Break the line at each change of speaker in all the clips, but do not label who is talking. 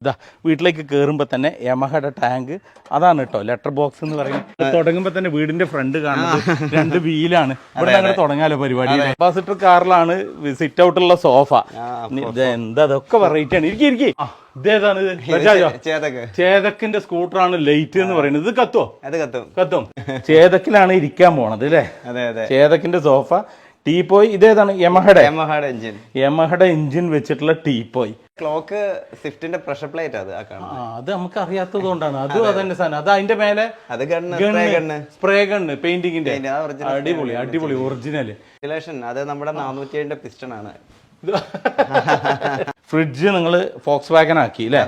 ഇതാ വീട്ടിലേക്ക് കയറുമ്പോൾ തന്നെ യമഹയുടെ ടാങ്ക് അതാണ് കേട്ടോ ലെറ്റർ ബോക്സ് എന്ന് പറയുന്നത്. തുടങ്ങുമ്പോൾ തന്നെ വീടിന്റെ ഫ്രണ്ട് കാണുന്നത് 2 വീലാണ്. ഇവിടെ അങ്ങനെ തുടങ്ങാലോ പരിപാടി. കപ്പാസിറ്റർ കാറിലാണ് സിറ്റ് ഔട്ടുള്ള സോഫ. എന്താ അതൊക്കെ വെറൈറ്റി ആണ്. ഇരിക്കി ഇതേതാണ് ചേതക്കിന്റെ സ്കൂട്ടറാണ് ലൈറ്റ് എന്ന് പറയുന്നത്. ഇത് കത്തും ചേതക്കിലാണ് ഇരിക്കാൻ പോണത് അല്ലേ? ചേതക്കിന്റെ സോഫ. ടീപ്പോയ് ഇതേതാണ്? യമഹയുടെ എഞ്ചിൻ വെച്ചിട്ടുള്ള ടീപ്പോയ്.
ക്ലോക്ക് സ്വിഫ്റ്റിന്റെ പ്രഷർ പ്ലേറ്റ്
അത് നമുക്ക് അറിയാത്തത് കൊണ്ടാണ്. അതും അതന്നെ സാധനം. അത് അതിന്റെ മേലെ സ്പ്രേ ഗണ്ണ് പെയിന്റിങ്ങിന്റെ അടിപൊളി ഒറിജിനല്.
അത് നമ്മുടെ 407 പിസ്റ്റൺ ആണ്.
ഫ്രിഡ്ജ് നിങ്ങള് ഫോക്സ് വാഗൻ ആക്കി അല്ലേ?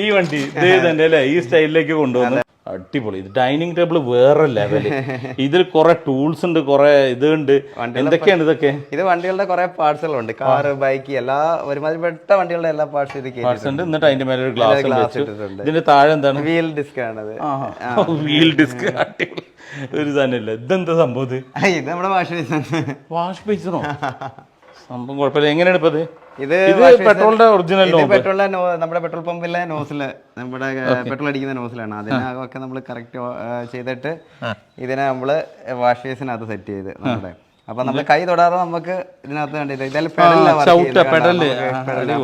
ഈ വണ്ടി ഇതേതന്നെ അല്ലേ? ഈ സ്റ്റൈലിലേക്ക് കൊണ്ടുവന്നു. അടിപൊളി. ഇത് ഡൈനിങ് ടേബിൾ വേറെ ലെവല്. ഇതിൽ കുറെ ടൂൾസ് ഉണ്ട്, കുറെ ഇതുണ്ട്. എന്തൊക്കെയാണ് ഇതൊക്കെ?
ഇത് വണ്ടികളുടെ കുറെ പാർട്സുകളുണ്ട്. കാറ്, ബൈക്ക്, എല്ലാ ഒരുമാതിരിപ്പെട്ട വണ്ടികളുടെ എല്ലാ പാർട്സ്
ഉണ്ട്. എന്നിട്ട് അതിന്റെ മേലെ ഒരു ഗ്ലാസ് വെച്ചിട്ടുണ്ട്. ഇതിന്റെ താഴെ എന്താണ്?
വീൽ ഡിസ്ക് ആണത്.
Wheel disk. അടിപൊളി ഒരു സാധനമില്ല. ഇതെന്താ സംഭവം?
ഇത് നമ്മുടെ
വാഷ് ബേസിനോ? സംഭവം കുഴപ്പമില്ല. എങ്ങനെയാണ് ഇപ്പൊ
ഇത്
പെട്രോളിന്റെ ഒറിജിനൽ?
പെട്രോളിന്റെ നമ്മുടെ പെട്രോൾ പമ്പിലെ നോസില്, നമ്മുടെ പെട്രോൾ അടിക്കുന്ന നോസിലാണ്. അതിനൊക്കെ നമ്മൾ കറക്റ്റ് ചെയ്തിട്ട് ഇതിനെ നമ്മള് വാഷ് ബേസിനകത്ത് സെറ്റ് ചെയ്ത് നമ്മുടെ. അപ്പൊ നമ്മൾ കൈ തൊടാതെ നമുക്ക് ഇതിനകത്ത് കണ്ടില്ല. ഇതായാലും പെടലില്ല.